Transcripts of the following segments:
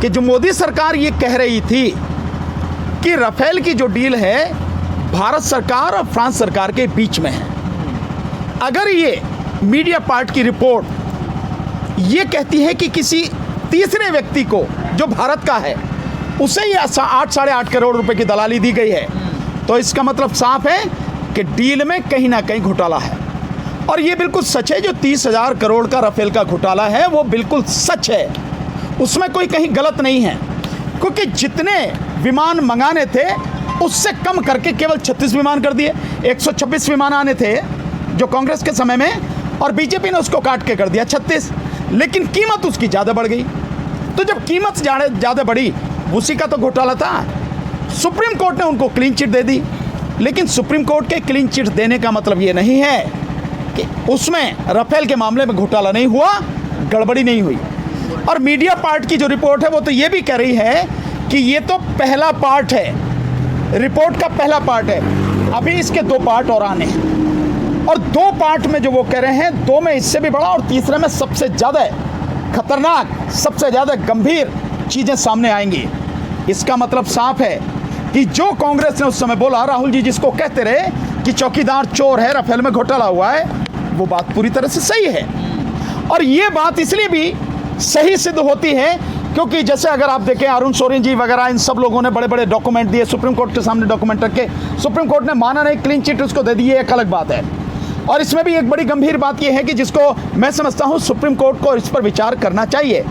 कि जो मोदी सरकार ये कह रही थी कि राफेल की जो डील है भारत सरकार और फ्रांस सरकार के बीच में है, अगर ये मीडिया पार्ट की रिपोर्ट ये कहती है कि किसी तीसरे व्यक्ति को जो भारत का है उसे ये 8-8.5 करोड़ रुपए की दलाली दी गई है, तो इसका मतलब साफ है कि डील में कहीं ना कहीं घोटाला है। और ये बिल्कुल सच है, जो 30,000 करोड़ का राफेल का घोटाला है वो बिल्कुल सच है, उसमें कोई कहीं गलत नहीं है। क्योंकि जितने विमान मंगाने थे उससे कम करके केवल 36 विमान कर दिए। 126 विमान आने थे जो कांग्रेस के समय में, और बीजेपी ने उसको काट के कर दिया 36, लेकिन कीमत उसकी ज़्यादा बढ़ गई। तो जब कीमत ज़्यादा बढ़ी, उसी का तो घोटाला था। सुप्रीम कोर्ट ने उनको क्लीन चिट दे दी, लेकिन सुप्रीम कोर्ट के क्लीन चिट देने का मतलब ये नहीं है कि उसमें राफेल के मामले में घोटाला नहीं हुआ, गड़बड़ी नहीं हुई। और मीडिया पार्ट की जो रिपोर्ट है वो तो ये भी कह रही है कि ये तो पहला पार्ट है, रिपोर्ट का पहला पार्ट है, अभी इसके 2 पार्ट और आने हैं। और 2 पार्ट में जो वो कह रहे हैं, 2 में इससे भी बड़ा और तीसरे में सबसे ज़्यादा खतरनाक, सबसे ज़्यादा गंभीर चीज़ें सामने आएंगी। इसका मतलब साफ है कि जो कांग्रेस ने उस समय बोला, राहुल जी जिसको कहते रहे कि चौकीदार चोर है, राफेल में घोटाला हुआ है, वो बात पूरी तरह से सही है। और ये बात इसलिए भी सही सिद्ध होती है क्योंकि जैसे अगर आप देखें अरुण सोरेन जी वगैरह, इन सब लोगों ने बड़े बड़े डॉक्यूमेंट दिए, सुप्रीम कोर्ट के सामने डॉक्यूमेंट रखे, सुप्रीम कोर्ट ने माना नहीं, क्लीन चिट उसको दे दी, ये एक अलग बात है। और इसमें भी एक बड़ी गंभीर बात यह है कि जिसको मैं समझता हूँ सुप्रीम कोर्ट को इस पर विचार करना चाहिए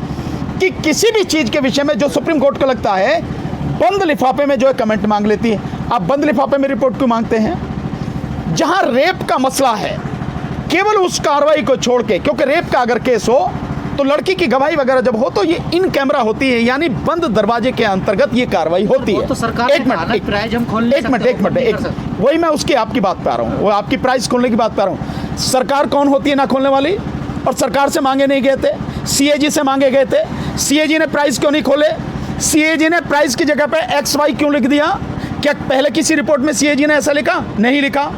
कि किसी भी चीज़ के विषय में जो सुप्रीम कोर्ट को लगता है बंद लिफाफे में जो है कमेंट मांग लेती है। आप बंद लिफाफे में रिपोर्ट क्यों मांगते हैं? जहां रेप का मसला है, केवल उस कार्रवाई को छोड़ के, क्योंकि रेप का अगर केस हो तो लड़की की गवाही वगैरह जब हो तो ये इन कैमरा होती है, यानी बंद दरवाजे के अंतर्गत ये कार्रवाई होती है। तो सरकार एक मिनट, वही मैं उसकी आपकी बात पे आ रहा हूँ, वो आपकी प्राइस खोलने की बात पे आ रहा हूँ। सरकार कौन होती है ना खोलने वाली? और सरकार से मांगे नहीं गए थे, सीएजी से मांगे गए थे। सीएजी ने प्राइस क्यों नहीं खोले? सीएजी ने प्राइस की जगह पे XY क्यों लिख दिया? क्या पहले किसी रिपोर्ट में सीएजी ने ऐसा लिखा? नहीं लिखा।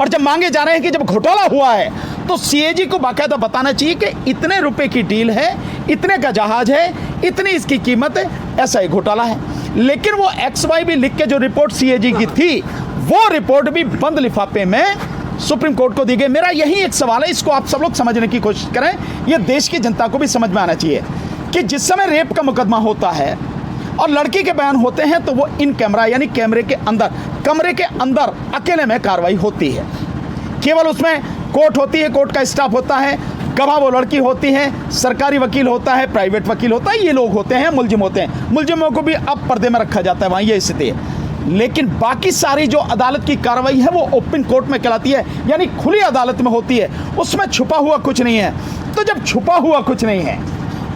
और जब मांगे जा रहे हैं कि जब घोटाला हुआ है तो सीएजी को बाकायदा बताना चाहिए कि इतने रुपए की डील है, इतने का जहाज है, इतनी इसकी कीमत है, ऐसा ही घोटाला है। लेकिन वो XY भी लिख के जो रिपोर्ट सीएजी की थी, वो रिपोर्ट भी बंद लिफाफे में सुप्रीम कोर्ट को दी गई। मेरा यही एक सवाल है, इसको आप सब लोग समझने की कोशिश करें, ये देश की जनता को भी समझ में आना चाहिए कि जिस समय रेप का मुकदमा होता है और लड़की के बयान होते हैं तो वो इन कैमरा यानी कमरे के अंदर अकेले में कार्रवाई होती है। केवल उसमें कोर्ट होती है, कोर्ट का स्टाफ होता है, गवाह वो लड़की होती है, सरकारी वकील होता है, प्राइवेट वकील होता है, ये लोग होते हैं, मुलजिम होते हैं। मुलजिमों को भी अब पर्दे में रखा जाता है, वहाँ ये स्थिति है। लेकिन बाकी सारी जो अदालत की कार्रवाई है वो ओपन कोर्ट में कहलाती है, यानी खुली अदालत में होती है, उसमें छुपा हुआ कुछ नहीं है। तो जब छुपा हुआ कुछ नहीं है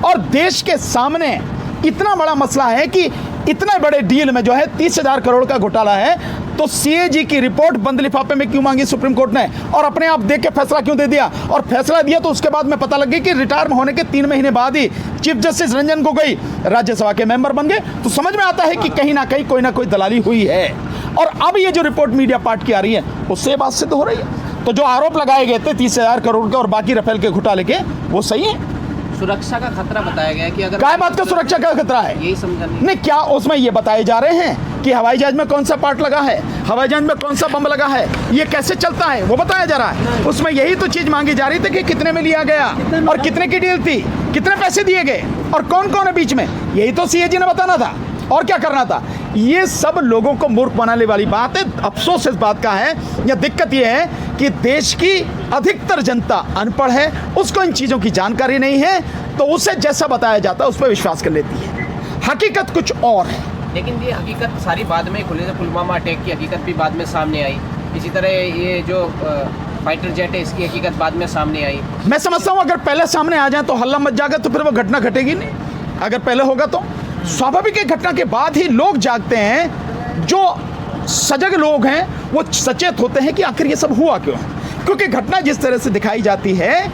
और देश के सामने इतना बड़ा मसला है कि इतने बड़े डील में जो है 30,000 करोड़ का घोटाला है, तो सीएजी की रिपोर्ट बंद लिफाफे में क्यों मांगी सुप्रीम कोर्ट ने और अपने आप देख के फैसला क्यों दे दिया? और फैसला दिया तो उसके बाद में पता लग गया कि रिटायर होने के 3 महीने बाद ही चीफ जस्टिस रंजन गोगोई राज्यसभा के मेंबर बन गए। तो समझ में आता है कि कहीं ना कहीं कोई ना कोई दलाली हुई है। और अब ये जो रिपोर्ट मीडिया पार्ट की आ रही है उससे बात सिद्ध हो रही है। तो जो आरोप लगाए गए थे 30,000 करोड़ के और बाकी राफेल के घोटाले के, वो सही है। सुरक्षा का खतरा बताया गया है कि अगर क्या बात का सुरक्षा का खतरा है? यही समझा नहीं, क्या उसमें ये बताए जा रहे हैं कि हवाई जहाज में कौन सा पार्ट लगा है, हवाई जहाज में कौन सा बम लगा है, ये कैसे चलता है, वो बताया जा रहा है? उसमें यही तो चीज मांगी जा रही थी कि कितने में लिया गया और कितने की डील थी, कितने पैसे दिए गए और कौन कौन है बीच में, यही तो सीएजी ने बताना था। और क्या करना था? ये सब लोगों को मूर्ख बनाने वाली बात है। अफसोस इस बात का है, या दिक्कत ये है कि देश की अधिकतर जनता अनपढ़ है, उसको इन चीज़ों की जानकारी नहीं है, तो उसे जैसा बताया जाता है उस पर विश्वास कर लेती है। हकीकत कुछ और है। लेकिन ये हकीकत सारी बाद में खुले से पुलवामा अटैक की हकीकत भी बाद में सामने आई। इसी तरह ये जो फाइटर जेट है इसकी हकीकत बाद में सामने आई। मैं समझता हूँ अगर पहले सामने आ जाए तो हल्ला मच जाएगा, तो फिर वो घटना घटेगी नहीं। अगर पहले होगा तो स्वाभाविक है, घटना के बाद ही लोग जागते हैं, जो सजग लोग हैं वो सचेत होते हैं कि आखिर ये सब हुआ क्यों है। क्योंकि घटना जिस तरह से दिखाई जाती है,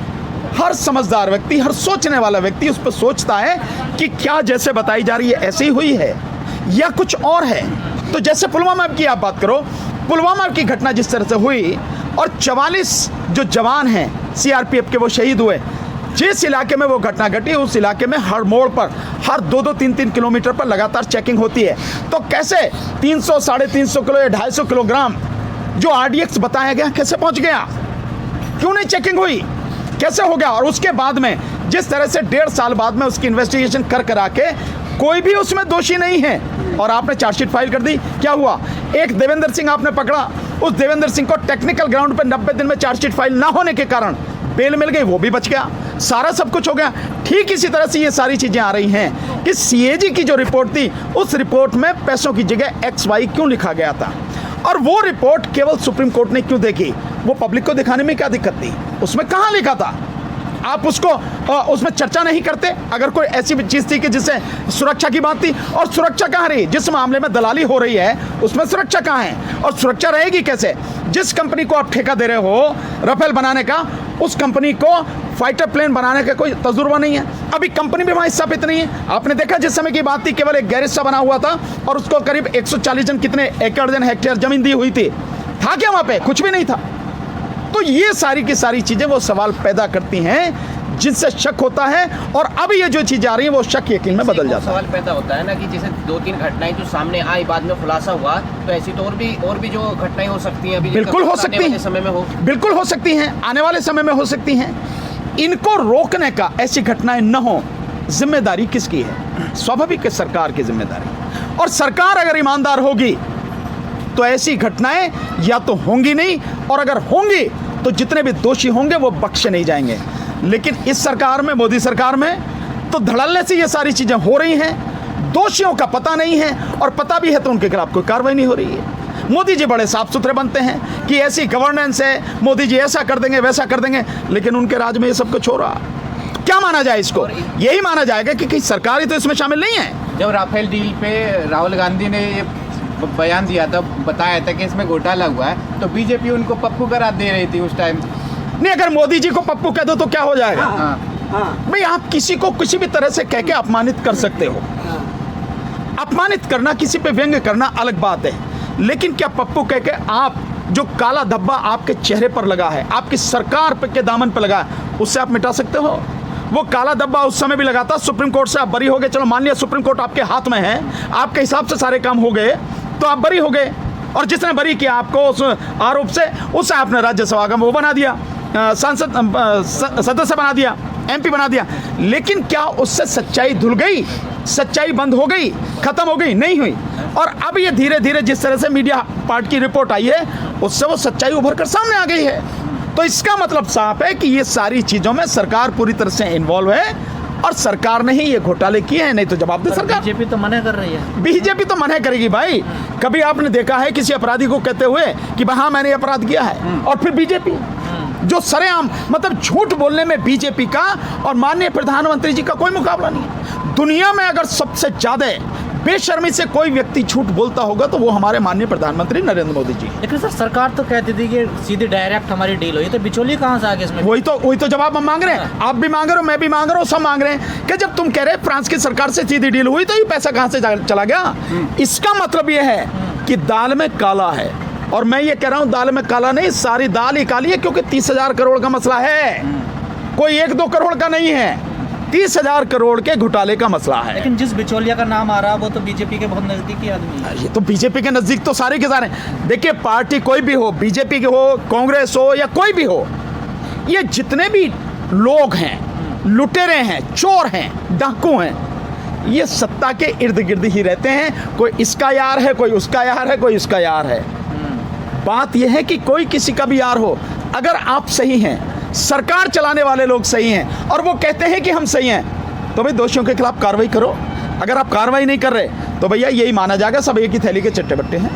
हर समझदार व्यक्ति, हर सोचने वाला व्यक्ति उस पर सोचता है कि क्या जैसे बताई जा रही है ऐसे ही हुई है या कुछ और है। तो जैसे पुलवामा की आप बात करो, पुलवामा की घटना जिस तरह से हुई और 44 जो जवान हैं सीआरपीएफ के वो शहीद हुए, जिस इलाके में वो घटना घटी उस इलाके में हर मोड़ पर हर 2-2, 3-3 किलोमीटर पर लगातार चेकिंग होती है। तो कैसे 300, 350 किलो या 250 किलोग्राम जो RDX बताया गया कैसे पहुंच गया? क्यों नहीं चेकिंग हुई? कैसे हो गया? और उसके बाद में जिस तरह से 1.5 साल बाद में उसकी इन्वेस्टिगेशन कर के कोई भी उसमें दोषी नहीं है और आपने चार्जशीट फाइल कर दी। क्या हुआ? एक देवेंद्र सिंह आपने पकड़ा, उस देवेंद्र सिंह को टेक्निकल ग्राउंड पर 90 दिन में चार्जशीट फाइल ना होने के कारण बेल मिल गई, वो भी बच गया, सारा सब कुछ हो गया। ठीक इसी तरह से ये सारी चीजें आ रही हैं कि CAG की जो रिपोर्ट थी उस रिपोर्ट में पैसों की जगह XY क्यों लिखा गया था, और वो रिपोर्ट केवल सुप्रीम कोर्ट ने क्यों देखी? वो पब्लिक को दिखाने में क्या दिक्कत थी? उसमें कहाँ लिखा था? आप उसको उसमें चर्चा नहीं करते? अगर कोई ऐसी चीज थी कि जिससे सुरक्षा की बात थी, और सुरक्षा कहाँ रही? जिस मामले में दलाली हो रही है उसमें सुरक्षा कहाँ है? और सुरक्षा रहेगी कैसे? जिस कंपनी को आप ठेका दे रहे हो राफेल बनाने का, उस कंपनी को फाइटर प्लेन बनाने का कोई तजुर्बा नहीं है, अभी कंपनी भी वहां स्थापित नहीं है। आपने देखा जिस समय की बात थी केवल एक गैरेज सा बना हुआ था और उसको करीब 140 जन कितने एकड़ जन हेक्टेयर जमीन दी हुई थी, था क्या वहां पे? कुछ भी नहीं था। तो ये सारी की सारी चीजें वो सवाल पैदा करती हैं जिनसे शक होता है, और अब ये जो चीजें आ रही हैं वो शक यकीन में बदल जाता है। सवाल पैदा होता है ना कि जैसे 2-3 घटनाएं जो सामने आई बाद में खुलासा हुआ, तो ऐसी तो और भी जो घटनाएं हो सकती हैं, अभी बिल्कुल हो सकती हैं, समय में हो, बिल्कुल हो सकती हैं, आने वाले समय में हो सकती हैं। इनको रोकने का, ऐसी घटनाएं न हो, जिम्मेदारी किसकी है? स्वाभाविक है सरकार की जिम्मेदारी। और सरकार अगर ईमानदार होगी तो ऐसी घटनाएं या तो होंगी नहीं, और अगर होंगी तो जितने भी दोषी होंगे वो बख्शे नहीं जाएंगे। लेकिन इस सरकार में, मोदी सरकार में, तो धड़ल्ले से ये सारी चीजें हो रही हैं, दोषियों का पता नहीं है, और पता भी है तो उनके खिलाफ कोई कार्रवाई नहीं हो रही है। मोदी जी बड़े साफ सुथरे बनते हैं कि ऐसी गवर्नेंस है, मोदी जी ऐसा कर देंगे वैसा कर देंगे, लेकिन उनके राज में ये सब कुछ हो रहा। क्या माना जाए इसको? यही माना जाएगा कि सरकार ही तो इसमें शामिल नहीं है। जब राफेल डील पे राहुल गांधी ने ये बयान दिया था, बताया था कि इसमें घोटाला हुआ है, तो बीजेपी उनको पप्पू करार दे रही थी उस टाइम। नहीं, अगर मोदी जी को पप्पू कह दो तो क्या हो जाएगा? भाई आप किसी को किसी भी तरह से कह के अपमानित कर सकते हो। अपमानित करना, किसी पे व्यंग्य करना अलग बात है, लेकिन क्या पप्पू कह के आप जो काला धब्बा आपके चेहरे पर लगा है, आपकी सरकार के दामन पर लगा है, उससे आप मिटा सकते हो? वो काला धब्बा उस समय भी लगा था, सुप्रीम कोर्ट से आप बरी हो गए, चलो मान लिया सुप्रीम कोर्ट आपके हाथ में है, आपके हिसाब से सारे काम हो गए तो आप बरी हो गए, और जिसने बरी किया आपको उस आरोप से, उसे आपने राज्यसभा का वो बना दिया, सांसद सदस्य बना दिया, MP बना दिया। लेकिन क्या उससे सच्चाई धुल गई? सच्चाई बंद हो गई? खत्म हो गई? नहीं हुई। और अब ये धीरे धीरे जिस तरह से मीडिया पार्ट की रिपोर्ट आई है उससे वो सच्चाई उभर कर सामने आ गई है। तो इसका मतलब साफ है कि ये सारी चीजों में सरकार पूरी तरह से इन्वॉल्व है, और सरकार ने ही ये घोटाले किए हैं, नहीं तो जवाब दे सरकार। बीजेपी तो मना कर रही है। बीजेपी तो मना करेगी भाई। कभी आपने देखा है किसी अपराधी को कहते हुए कि हाँ मैंने अपराध किया है? और फिर बीजेपी जो सरेआम, मतलब झूठ बोलने में बीजेपी का और माननीय प्रधानमंत्री जी का कोई मुकाबला नहीं है। दुनिया में अगर सबसे ज्यादा बेशर्मी से कोई व्यक्ति झूठ बोलता होगा तो वो हमारे माननीय प्रधानमंत्री नरेंद्र मोदी जी। लेकिन सर सरकार तो कहती थी कि सीधी डायरेक्ट हमारी डील हुई, तो बिचौलिए कहाँ से आ गए इसमें? वही तो जवाब हम मांग रहे हैं, आप भी मांग रहे हो, मैं भी मांग रहा हूँ, सब मांग रहे हैं कि जब तुम कह रहे हैं फ्रांस की सरकार से सीधी डील हुई तो ये पैसा कहाँ से चला गया? इसका मतलब ये है कि दाल में काला है, और मैं ये कह रहा हूँ दाल में काला नहीं, सारी दाल ही काली है, क्योंकि 30,000 करोड़ का मसला है, कोई 1-2 करोड़ का नहीं है, 30,000 करोड़ के घोटाले का मसला है। लेकिन जिस बिचौलिया का नाम आ रहा है वो तो बीजेपी के बहुत नजदीकी आदमी है। ये तो बीजेपी के नजदीक तो सारे के सारे, देखिए पार्टी कोई भी हो, बीजेपी की हो, कांग्रेस हो या कोई भी हो, ये जितने भी लोग हैं, लुटेरे हैं, चोर हैं, डाकू हैं, ये सत्ता के इर्द गिर्द ही रहते हैं। कोई इसका यार है, कोई उसका यार है, कोई उसका यार है। बात यह है कि कोई किसी का भी यार हो, अगर आप सही हैं, सरकार चलाने वाले लोग सही हैं और वो कहते हैं कि हम सही हैं, तो भाई दोषियों के खिलाफ कार्रवाई करो। अगर आप कार्रवाई नहीं कर रहे तो भैया यही माना जाएगा सब एक ही थैली के चट्टे बट्टे हैं।